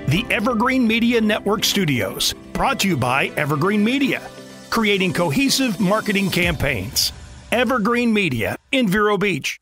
The Evergreen Media Network Studios, brought to you by Evergreen Media, creating cohesive marketing campaigns. Evergreen Media in Vero Beach.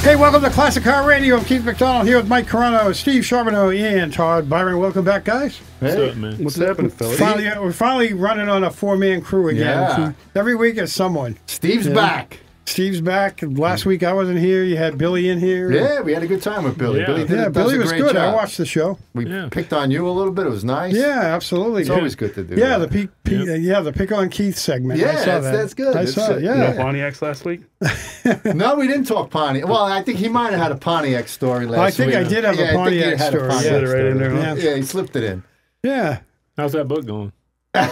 Hey, welcome to Classic Car Radio. I'm Keith McDonald here with Mike Carano, Steve Charbonneau, and Todd Byron. Welcome back, guys. Hey. What's up, man? What's happening, fellas? We're finally running on a four-man crew again. Yeah. Every week is someone. Steve's back. Steve's back. Last week I wasn't here. You had Billy in here. Yeah, we had a good time with Billy. Yeah. Billy was good. Job. I watched the show. We picked on you a little bit. It was nice. Yeah, absolutely. It's always good to do. Yeah, that. the pick on Keith segment. Yeah, I saw that. that's good. I saw it. Yeah. No Pontiacs last week? No, we didn't talk Pontiac. Well, I think he might have had a Pontiac story last week. I think I did have a Pontiac story. Pontiac right in there, huh? Yeah, he slipped it in. Yeah. How's that book going? I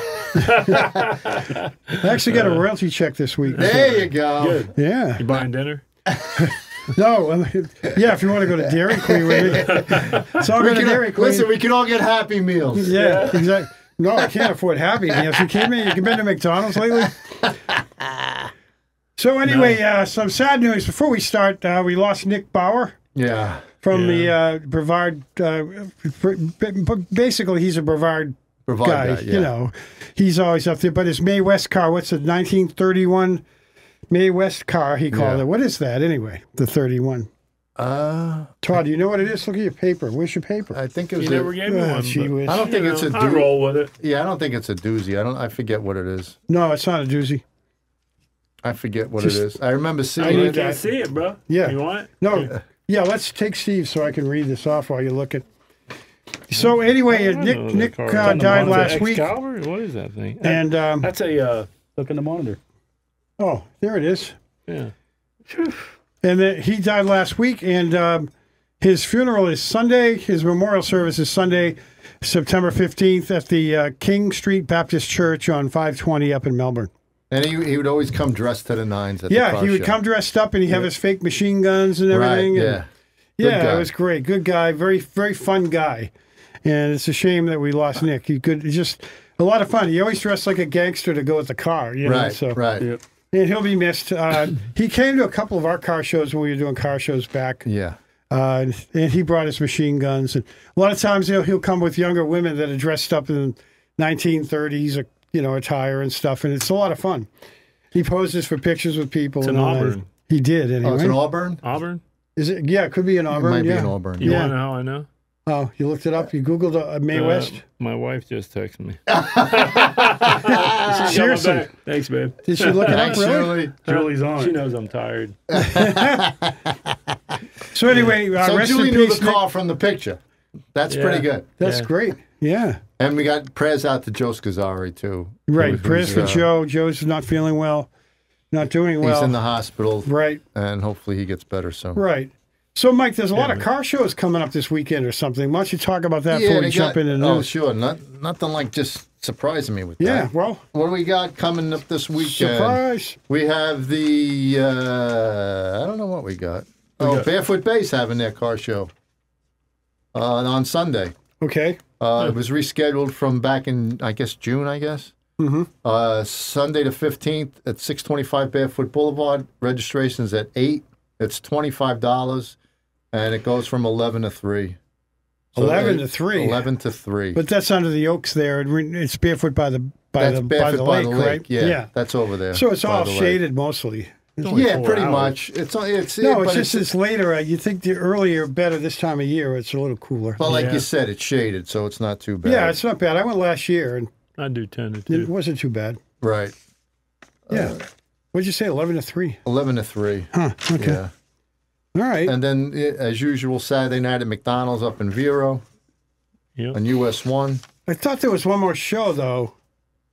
actually got a royalty check this week. There you go. Good. Yeah. You buying dinner? No, yeah, if you want to go to Dairy Queen with me. So I'll go to Dairy Queen. Listen, we can all get Happy Meals. Yeah, exactly. No, I can't afford Happy Meals. You kidding me? You been to McDonald's lately? So anyway, some sad news. Before we start, we lost Nick Bauer. Yeah. From the Brevard. Basically, he's a Brevard guy. Yeah. You know, he's always up there. But his May West car, what's it, 1931 May West car, he called it. What is that anyway, the 31? Todd, do you know what it is? Look at your paper. Where's your paper? I think it was. You never gave me one. I don't think it's a doozy. I roll with it. Yeah, I don't think it's a doozy. I forget what it is. No, it's not a doozy. I forget what it is. I remember seeing You it. can't see it, bro. Yeah. You want it? No. Yeah, let's take Steve so I can read this off while you look at. So anyway, Nick died last week. What is that thing? And that's a look in the monitor. Oh, there it is. Yeah. And then he died last week, and his funeral is Sunday. His memorial service is Sunday, September 15th at the King Street Baptist Church on 520 up in Melbourne. And he would always come dressed to the nines at the car he would show. come dressed up, and he'd have his fake machine guns and everything. Right, and, yeah. It was great. Good guy, very, very fun guy. And it's a shame that we lost Nick. He's just a lot of fun. He always dressed like a gangster to go with the car. You know? Right, So, right. Yep. And he'll be missed. He came to a couple of our car shows when we were doing car shows back. Yeah. And he brought his machine guns. And a lot of times he'll come with younger women that are dressed up in 1930s, attire and stuff. And it's a lot of fun. He poses for pictures with people. It's in Auburn. He did, anyway. Oh, it's in Auburn? Auburn? Is it? Yeah, it could be in Auburn. It might be yeah. in Auburn. You want to know how I know? Oh, you looked it up? You Googled May West? My wife just texted me. Seriously? Thanks, babe. Did she look it up, really? Julie's on. She knows I'm tired. So anyway, So rest Julie in knew peace, the car from the picture. That's pretty good. That's Yeah. great. Yeah. And we got prayers out to Joe Scozzari, too. Right. Prayers for Joe. Joe's not feeling well, not doing well. He's in the hospital. Right. And hopefully he gets better soon. Right. So, Mike, there's a lot of car shows coming up this weekend or something. Why don't you talk about that before we jump into the news? Oh, sure. Nothing like just surprising me with that. Yeah, well. What do we got coming up this weekend? Surprise. We have the, I don't know what we got. Barefoot Base having their car show on Sunday. Okay. It was rescheduled from back in, I guess, June, Mm-hmm. Sunday the 15th at 625 Barefoot Boulevard. Registration's at 8. It's $25, and it goes from 11 to 3. So 11 to 3? 11 to 3. But that's under the oaks there. It's Barefoot by the lake, right? Yeah, that's over there. So it's all the lake. shaded mostly. Yeah, pretty much. It's later. You think the earlier better this time of year. It's a little cooler. Well, like you said, it's shaded, so it's not too bad. Yeah, it's not bad. I went last year, and I do 10 to 2. it wasn't too bad. Right. Yeah. What'd you say, 11 to 3? 11 to 3. Huh, okay. Yeah. All right. And then, as usual, Saturday night at McDonald's up in Vero on US 1. I thought there was one more show, though.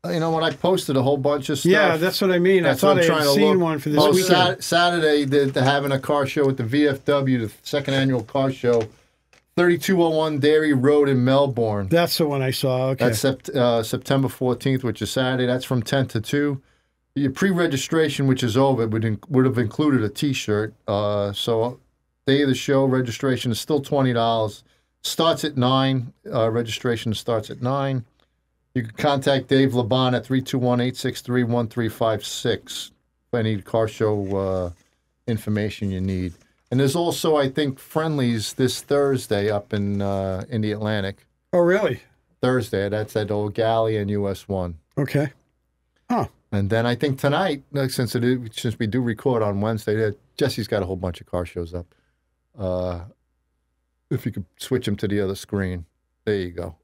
You know what? I posted a whole bunch of stuff. Yeah, that's what I mean. That's I thought what I I'm had trying to seen look. one for this weekend. Saturday, they're having a car show at the VFW, the second annual car show, 3201 Dairy Road in Melbourne. That's the one I saw. Okay. That's September 14th, which is Saturday. That's from 10 to 2. Your pre-registration, which is over, would have included a T-shirt. So day of the show, registration is still $20. Starts at 9. Registration starts at 9. You can contact Dave Laban at 321-863-1356 for any car show information you need. And there's also, I think, friendlies this Thursday up in the Atlantic. Oh, really? Thursday. That's at Old Galley and US 1. Okay. Huh. And then I think tonight, since we do record on Wednesday, Jesse's got a whole bunch of car shows up. If you could switch them to the other screen. There you go.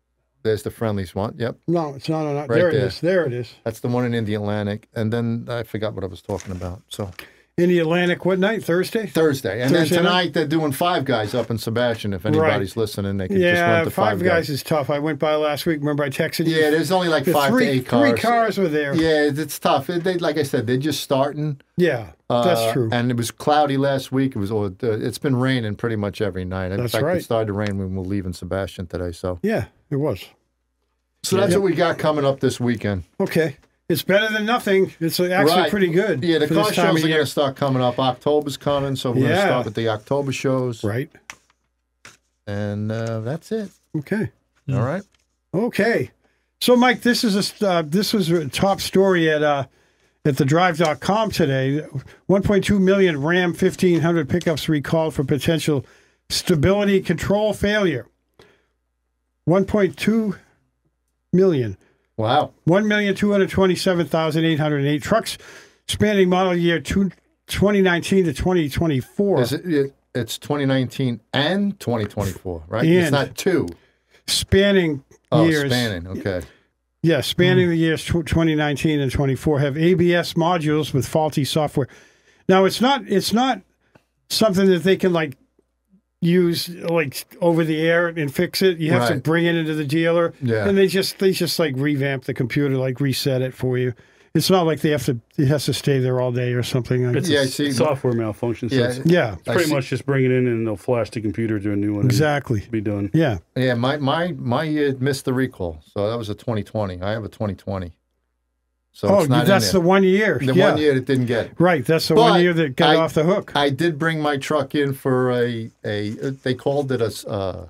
There's the friendlies one. Yep. No, it's not. Right there it there. is. There it is. That's the one in the Atlantic. And then I forgot what I was talking about. So In the Atlantic, what night? Thursday? Thursday. And Thursday then night? tonight they're doing Five Guys up in Sebastian. If anybody's listening, they can just Yeah, rent the Five Guys is tough. I went by last week. Remember I texted you? Yeah, there's only like 5 to 8 cars. 3 cars were there. Yeah, it's tough. Like I said, they're just starting. Yeah, that's true. And it was cloudy last week. It's been raining pretty much every night. In fact, right. it started to rain when we were leaving Sebastian today. So Yeah, it was. So that's what we got coming up this weekend. Okay. It's better than nothing. It's actually pretty good. Yeah, the for car this time shows of are year. going to start coming up. October's coming, so we're going to Yeah. start with the October shows. Right. And that's it. Okay. All right. Okay. So, Mike, this was a top story at thedrive.com today. 1.2 million Ram 1500 pickups recalled for potential stability control failure. 1.2 million. Wow. 1,227,808 trucks spanning model year 2019 to 2024. It's 2019 and 2024, right? And it's not 2. Spanning years. Spanning. Okay. Yeah, spanning the years 2019 and 24 have ABS modules with faulty software. Now, it's not something that they can use over the air and fix it. You have to bring it into the dealer. Yeah. And they just revamp the computer, reset it for you. It's not like it has to stay there all day or something. It's Yeah, a see, software malfunction. So it's Yeah, pretty much just bring it in and they'll flash the computer to a new one. exactly. And be done. Yeah. Yeah, my year missed the recall, so that was a 2020. I have a 2020, so it's not that's in the there. 1 year. The yeah. 1 year that didn't get it. Right, that's the But 1 year that got off the hook. I did bring my truck in for they called it a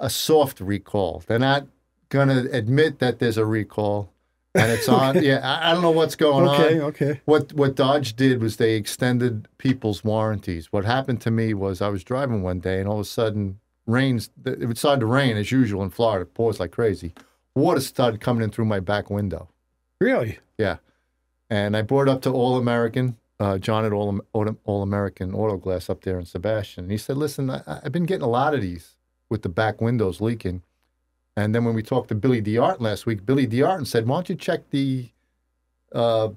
soft recall. They're not going to admit that there's a recall, and it's on. Yeah, I don't know what's going on. Okay. What Dodge did was they extended people's warranties. What happened to me was I was driving one day and all of a sudden it started to rain as usual in Florida. It pours like crazy. Water started coming in through my back window. Really? Yeah. And I brought it up to All American, John at All American Auto Glass up there in Sebastian. And he said, listen, I've been getting a lot of these with the back windows leaking. And then when we talked to Billy DeArton last week, Billy DeArton said, why don't you check the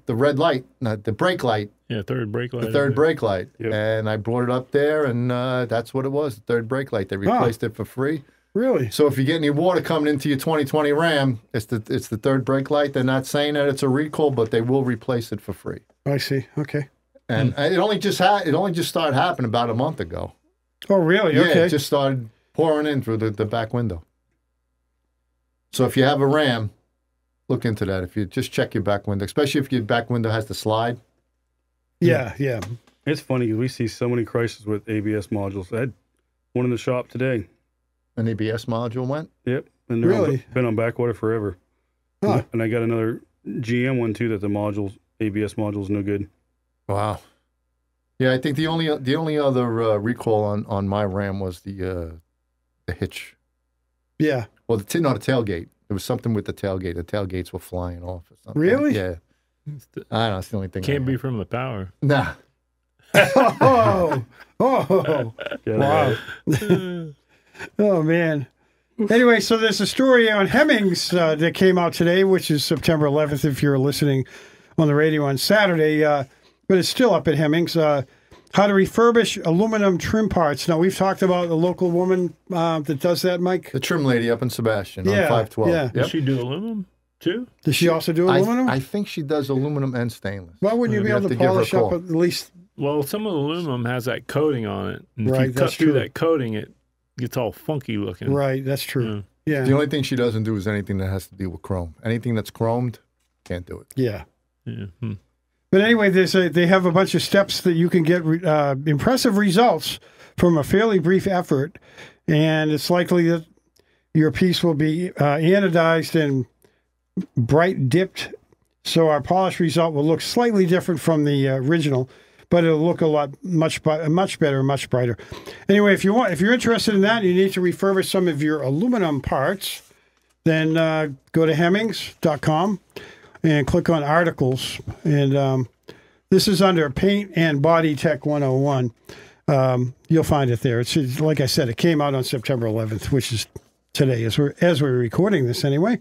red light, the brake light. Yeah, third brake light. The third brake light. Yep. And I brought it up there, and that's what it was, the third brake light. They replaced it for free. Really? So if you get any water coming into your 2020 Ram, it's the third brake light. They're not saying that it's a recall, but they will replace it for free. I see. Okay. And it only just started happening about a month ago. Oh, really? Yeah, Okay. it just started pouring in through the back window. So if you have a Ram, look into that. If you just check your back window, especially if your back window has the slide. Yeah. It's funny 'cause we see so many crises with ABS modules. I had one in the shop today. An ABS module went? Yep. And they're Really? been on back order forever. Huh. And I got another GM one too that the ABS module is no good. Wow. Yeah, I think the only other recall on my Ram was the hitch. Yeah. Well, the tailgate. There was something with the tailgate. The tailgates were flying off or something. Really? Yeah. I don't know. It's the only thing. Can't be from the power. Nah. Oh. Yeah, Wow. Oh, man. Anyway, so there's a story on Hemmings that came out today, which is September 11th if you're listening on the radio on Saturday, but it's still up at Hemmings. How to refurbish aluminum trim parts. Now, we've talked about the local woman that does that, Mike. The trim lady up in Sebastian on Yeah, 512. yeah. Yep. Does she do aluminum too? Does she also do aluminum? I think she does aluminum and stainless. Why wouldn't you be You able have to to give her a polish up call. at least? Well, some of the aluminum has that coating on it. And Right, if you cut that's through true. that coating, it gets all funky looking. Right, that's true. Yeah. The only thing she doesn't do is anything that has to do with chrome. Anything that's chromed, can't do it. Yeah. Yeah. But anyway, they have a bunch of steps that you can get impressive results from a fairly brief effort, and it's likely that your piece will be anodized and bright dipped, so our polished result will look slightly different from the original, but it'll look much better, much brighter. Anyway, if you're interested in that, you need to refurbish some of your aluminum parts, then go to Hemmings.com and click on articles, and this is under Paint and Body Tech 101. You'll find it there. It's like I said, it came out on September 11th, which is today, as we're recording this anyway.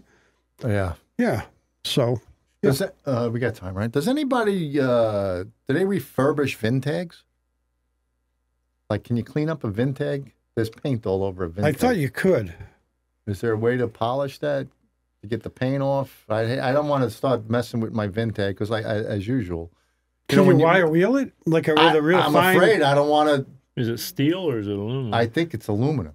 Yeah. Yeah. So Does that, we got time, right? Does anybody do they refurbish Vintags? Like, can you clean up a Vintag? There's paint all over a Vintag. I thought you could. Is there a way to polish that to get the paint off? I don't want to start messing with my Vintag because, as usual, Can you wire wheel it like with a real I'm fine? afraid I don't want to. Is it steel or is it aluminum? I think it's aluminum.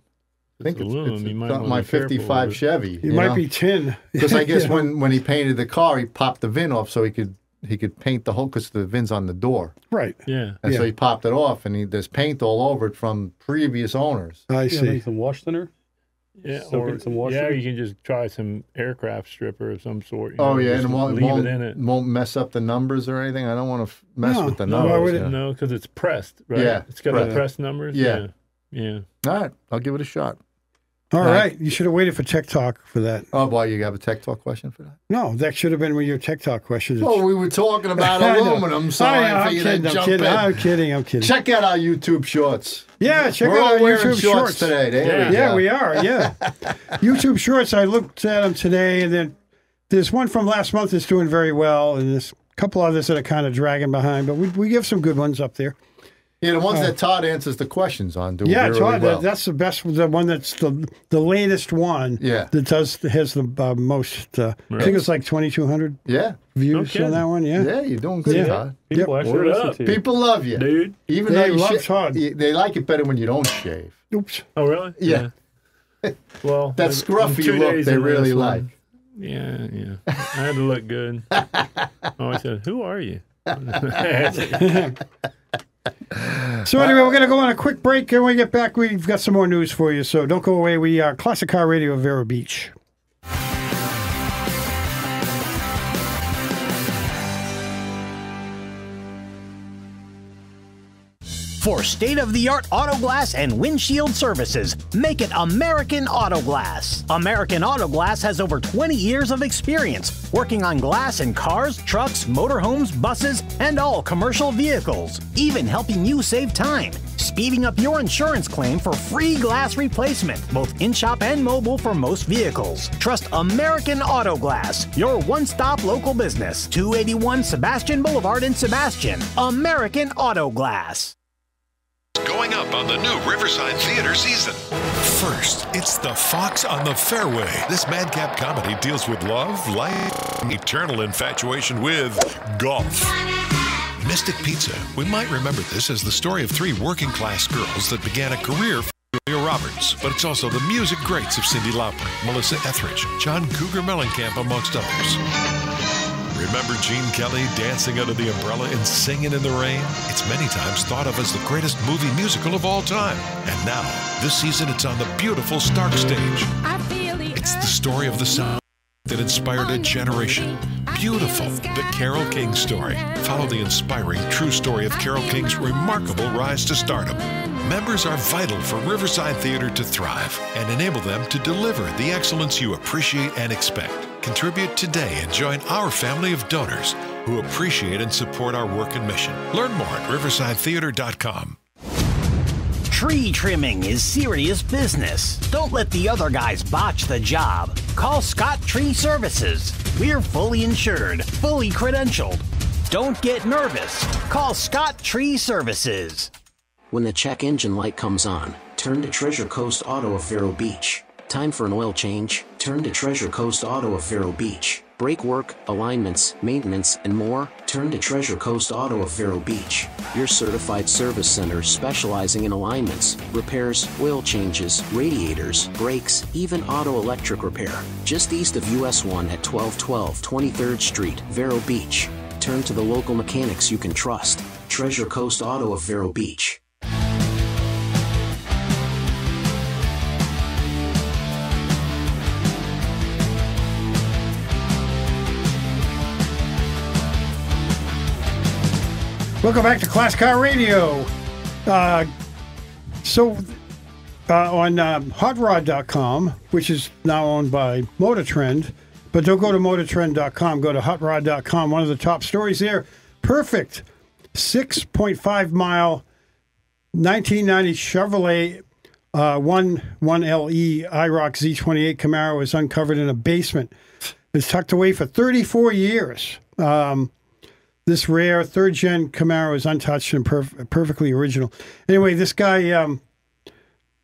I think aluminum. You might it's wanna my be careful 55 with it. Chevy. It might be tin. Because I guess Yeah. when he painted the car, he popped the VIN off so he could paint the whole, because the VIN's on the door. Right. Yeah. And so Yeah. he popped it off, and there's paint all over it from previous owners. I Yeah, see. maybe some wash thinner. Yeah, Soak it in some water. Yeah, you can just try some aircraft stripper of some sort. Oh, yeah, just and it leave it in it. won't mess up the numbers or anything. I don't want to mess No, with the no, numbers. why would it? yeah. No, because it's pressed, right? Yeah, It's got pressed. pressed numbers. Yeah. Yeah. All right, I'll give it a shot. All Right. right. You should have waited for Tech Talk for that. Oh, boy, you have a Tech Talk question for that? No, that should have been with your Tech Talk question. Well, we were talking about I know. aluminum, so I'm I figured I'd jump in. I'm kidding. Check out our YouTube shorts. Yeah, check We're out all our wearing YouTube shorts shorts today. There Yeah, we we go. are. Yeah. YouTube Shorts, I looked at them today, and then there's one from last month that's doing very well, and there's a couple others that are kind of dragging behind, but we give some good ones up there. Yeah, the ones that Todd answers the questions on do Yeah, really Todd, well. that's the best, the one that's the latest one. Yeah. That has the most, I think it's like 2,200 Yeah. views Okay. on that one. Yeah. Yeah, you're doing good, Yeah. Todd. People actually Word listen up. to you. People love you. Dude. Even They though you love Todd. they like it better when you don't shave. Oops. Oh, really? Yeah. Well, That I'm scruffy 2 look days they in really this one. like. Yeah. I had to look good. I always said, "Who are you?" So anyway, we're going to go on a quick break, and when we get back, we've got some more news for you. So don't go away. We are Classic Car Radio of Vero Beach. For state-of-the-art auto glass and windshield services, make it American Auto Glass. American Auto Glass has over 20 years of experience working on glass in cars, trucks, motorhomes, buses, and all commercial vehicles, even helping you save time, speeding up your insurance claim for free glass replacement, both in-shop and mobile for most vehicles. Trust American Auto Glass, your one-stop local business, 281 Sebastian Boulevard in Sebastian. American Auto Glass. Going up on the new Riverside Theater season. First, it's The Fox on the Fairway. This madcap comedy deals with love, life, and eternal infatuation with golf. Mystic Pizza. We might remember this as the story of 3 working-class girls that began a career for Julia Roberts, but it's also the music greats of Cyndi Lauper, Melissa Etheridge, John Cougar Mellencamp, amongst others. Remember Gene Kelly dancing under the umbrella and singing in the rain? It's many times thought of as the greatest movie musical of all time. And now, this season, it's on the beautiful Stark stage. It's the story of the sound that inspired a generation. Beautiful, the Carole King story. Follow the inspiring true story of Carole King's remarkable rise to stardom. Members are vital for Riverside Theater to thrive and enable them to deliver the excellence you appreciate and expect. Contribute today and join our family of donors who appreciate and support our work and mission. Learn more at riversidetheater.com. Tree trimming is serious business. Don't let the other guys botch the job. Call Scott Tree Services. We're fully insured, fully credentialed. Don't get nervous. Call Scott Tree Services. When the check engine light comes on, turn to Treasure Coast Auto of Vero Beach. Time for an oil change? Turn to Treasure Coast Auto of Vero Beach. Brake work, alignments, maintenance, and more? Turn to Treasure Coast Auto of Vero Beach. Your certified service center specializing in alignments, repairs, oil changes, radiators, brakes, even auto electric repair. Just east of US 1 at 1212 23rd Street, Vero Beach. turn to the local mechanics you can trust. Treasure Coast Auto of Vero Beach. Welcome back to Class Car Radio. On hotrod.com, which is now owned by Motor Trend, but don't go to motortrend.com, go to hotrod.com. One of the top stories there, perfect 6.5 mile 1990 Chevrolet 1LE IROC Z28 Camaro is uncovered in a basement. It's tucked away for 34 years. This rare third-gen Camaro is untouched and perfectly original. Anyway, this guy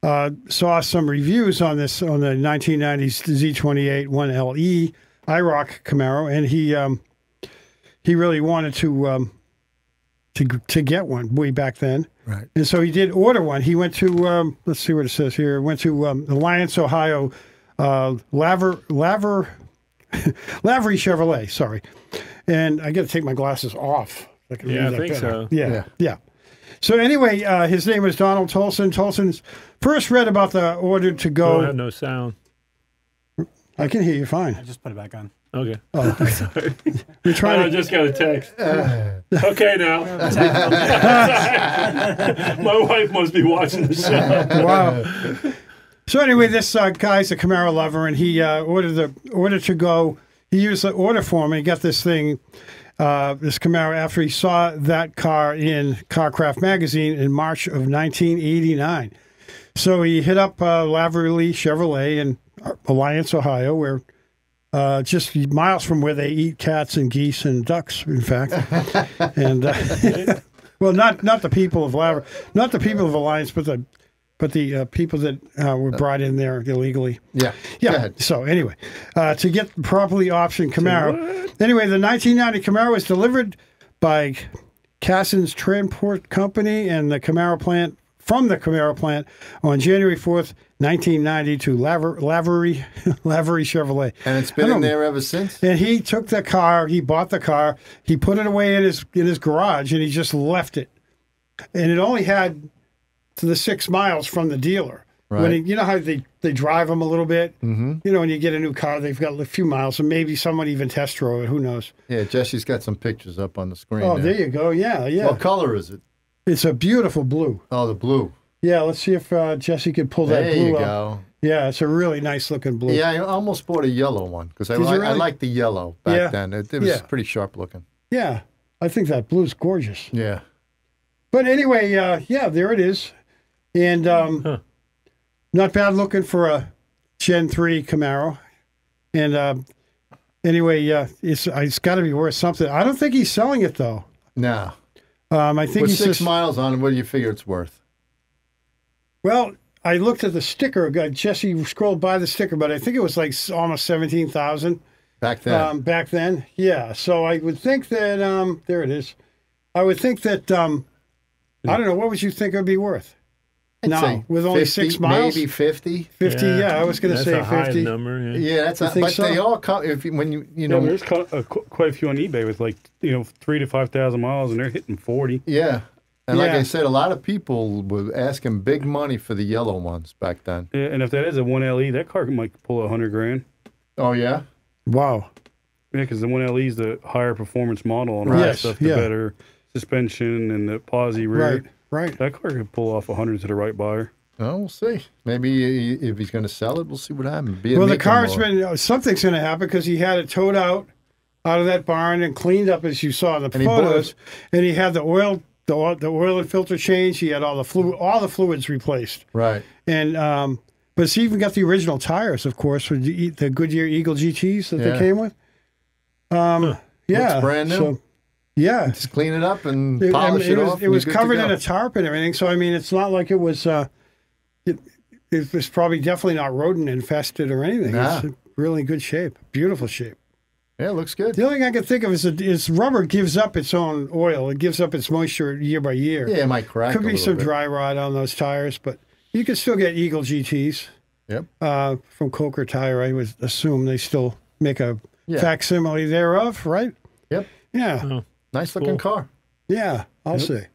saw some reviews on this on the 1990s Z28 1LE IROC Camaro, and he really wanted to get one way back then. Right. And so he did order one. He went to let's see what it says here. Went to Alliance, Ohio, Lavery Chevrolet. Sorry. And I got to take my glasses off. I think better. So. Yeah. So anyway, his name is Donald Tolson. Tolson's first read about the order to go. I have no sound. I can hear you fine. I just put it back on. Okay. Oh, Sorry. We're trying I just got a text. Okay, now. My wife must be watching the show. Wow. So anyway, this guy's a Camaro lover, and he ordered to go. He used the order form and he got this thing, this Camaro, after he saw that car in Carcraft magazine in March of 1989. So he hit up Lavery Chevrolet in Alliance, Ohio, where just miles from where they eat cats and geese and ducks, in fact. And well, not the people of not the people of Alliance, but the people that were brought in there illegally. Yeah. So anyway, to get the properly optioned Camaro. Anyway, the 1990 Camaro was delivered by Cassin's Transport Company and the Camaro plant on January 4th, 1990 to Lavery Chevrolet. And it's been in there ever since? And he took the car, he bought the car, he put it away in his garage, and he just left it. And it only had to the 6 miles from the dealer. Right. When you know how they drive them a little bit? Mm-hmm. You know, when you get a new car, they've got a few miles, and maybe someone even test drove it. Who knows? Yeah, Jesse's got some pictures up on the screen. Oh, there you go. Yeah. What color is it? It's a beautiful blue. Oh, the blue. Yeah, let's see if Jesse could pull that blue up. There you go. Yeah, it's a really nice looking blue. Yeah, I almost bought a yellow one because I liked the yellow back then. It was pretty sharp looking. Yeah, I think that blue's gorgeous. Yeah. But anyway, there it is. And not bad looking for a Gen 3 Camaro. And anyway, it's got to be worth something. I don't think he's selling it, though. No. I think with he's 6 miles on it, what do you figure it's worth? Well, I looked at the sticker. Jesse scrolled by the sticker, but I think it was like almost 17,000 back then. Back then, yeah. So I would think that there it is. I would think that I don't know. What would you think it would be worth? I'd say with 50, only 6 miles, maybe 50. 50, yeah. I was going to say 50. High number. Yeah, that's. But so? They all come when you know. There's quite a few on eBay with 3,000 to 5,000 miles, and they're hitting 40. Yeah. And like I said, a lot of people were asking big money for the yellow ones back then. Yeah, and if that is a 1LE, that car might pull $100,000. Oh, yeah? Wow. Yeah, because the 1LE is the higher performance model and all that stuff, the better suspension and the posi rear. Right. That car could pull off 100 to the right buyer. Oh, we'll see. Maybe if he's going to sell it, we'll see what happens. Well, the car's something's going to happen because he had it towed out of that barn and cleaned up, as you saw in the photos. And he had the oil and filter changed. He had all the fluids replaced. Right. And but it's even got the original tires, of course, with the Goodyear Eagle GTs that they came with. Yeah. Looks brand new. So, yeah. Just clean it up and polish it off. It was covered in a tarp and everything. So I mean, it's not like it was. It was probably definitely not rodent infested or anything. Nah. It's really good shape, beautiful shape. Yeah, it looks good. The only thing I can think of is rubber gives up its own oil. It gives up its moisture year by year. Yeah, it might crack. Could be some dry rot on those tires, but you can still get Eagle GTs. Yep. From Coker Tire, I would assume they still make a facsimile thereof, right? Yep. Yeah. Oh, Nice looking car. Yeah, I'll say.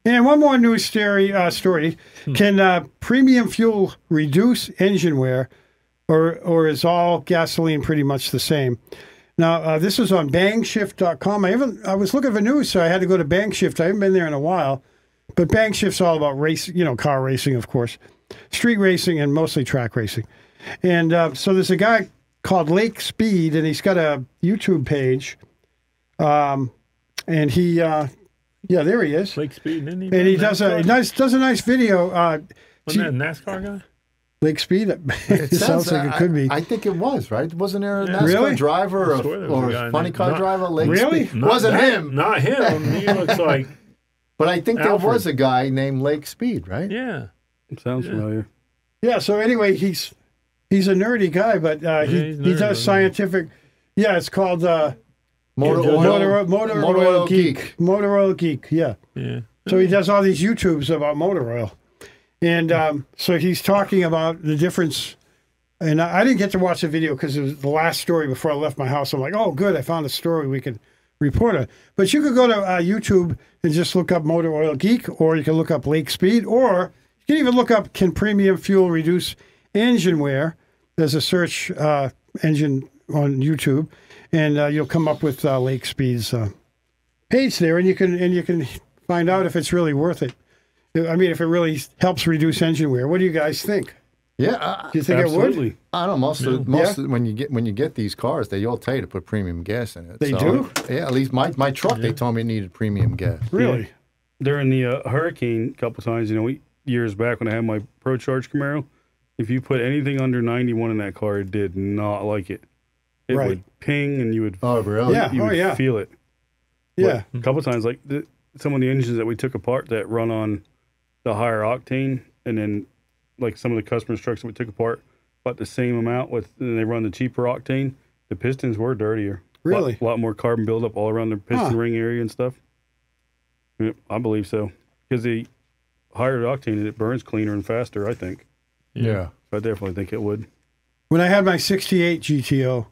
And one more news story. Can premium fuel reduce engine wear, or is all gasoline pretty much the same? Now, this is on bangshift.com. I was looking for news, so I had to go to Bangshift. I haven't been there in a while. But Bangshift's all about race, car racing, of course. Street racing and mostly track racing. And so there's a guy called Lake Speed, and he's got a YouTube page. And he, there he is. Lake Speed, didn't he? And he does a nice video. Wasn't that a NASCAR guy? Lake Speed? It sounds like it could be. I think it was, right? Wasn't there a NASCAR driver or a funny car driver? Lake Speed? Wasn't him. Not him. He looks like... But I think there was a guy named Lake Speed, right? Yeah. It sounds familiar. Yeah, so anyway, he's a nerdy guy, but he does scientific... Yeah, it's called... Motor Oil Geek. Motor Oil Geek, yeah. So he does all these YouTubes about motor oil. And so he's talking about the difference. And I didn't get to watch the video because it was the last story before I left my house. I'm like, oh, good, I found a story we could report on. But you could go to YouTube and just look up Motor Oil Geek, or you can look up Lake Speed, or you can even look up, can premium fuel reduce engine wear? There's a search engine on YouTube. And you'll come up with Lake Speed's page there, and you can find out if it's really worth it. I mean, if it really helps reduce engine wear. What do you guys think? Yeah, do you think absolutely. It would? I don't know. Most of, when you get these cars, they all tell you to put premium gas in it. They do. Yeah, at least my truck, they told me it needed premium gas. Really? Yeah. During the hurricane, a couple times, years back when I had my Pro Charge Camaro, if you put anything under 91 in that car, it did not like it. It would ping, and you would. Oh, really? Yeah. You would feel it. Yeah. But a couple of times, like some of the engines that we took apart that run on the higher octane, and then like some of the customers' trucks that we took apart, about the same amount and they run the cheaper octane. The pistons were dirtier. Really? A lot more carbon buildup all around the piston ring area and stuff. Yeah, I believe so, because the higher octane, it burns cleaner and faster, I think. Yeah. So I definitely think it would. When I had my '68 GTO.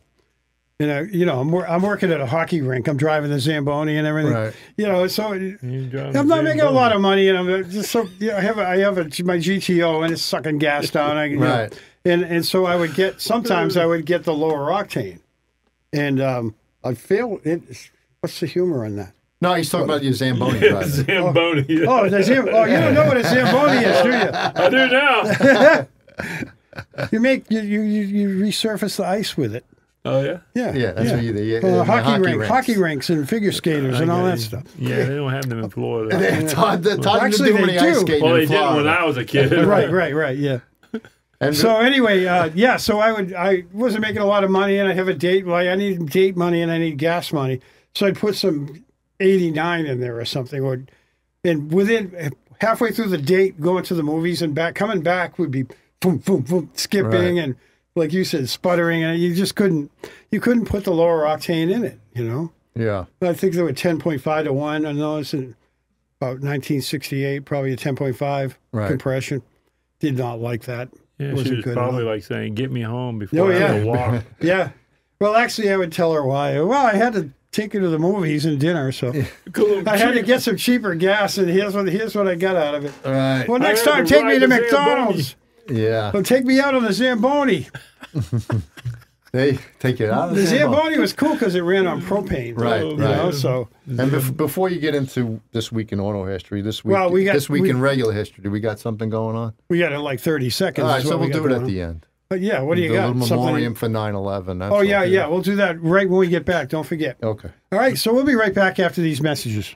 And I'm working at a hockey rink. I'm driving the Zamboni and everything. Right. So I'm not making a lot of money, and I'm just so I have my GTO, and it's sucking gas down. Right. And so sometimes I would get the lower octane, and I fail. What's the humor on that? No, he's talking about your Zamboni driving. Zamboni. You don't know what a Zamboni is, do you? I do now. You resurface the ice with it. Oh, yeah? Yeah, that's what you do. Hockey rinks and figure skaters and all that stuff. Yeah, they don't have them in Florida. Actually, they do. Ice skating well, they did when I was a kid. Right, yeah. And so anyway, so I wasn't making a lot of money, and I have a date. Well, I need date money and I need gas money. So I'd put some 89 in there or something. And within halfway through the date, going to the movies and coming back would be boom, boom, boom, skipping and, like you said, sputtering, and you just couldn't put the lower octane in it, Yeah. I think they were 10.5 to 1. I know it's in about 1968, probably a 10.5 compression. Did not like that. Yeah, she was probably like saying, "Get me home before I have to walk." Yeah. Well, actually, I would tell her why. Well, I had to take her to the movies and dinner, so I had to get some cheaper gas, and here's what I got out of it. All right. Well, next time, take me to McDonald's. Yeah. Well, take me out on the Zamboni. They take you out of the Zamboni was cool because it ran on propane. Right. So, and before you get into this week in auto history, this week in regular history, do we got something going on? We got it in like 30 seconds. All right, so we'll do it at the end. But yeah, what do you got? A little memoriam for 9/11. Oh, yeah. We'll do that right when we get back. Don't forget. Okay. All right, so we'll be right back after these messages.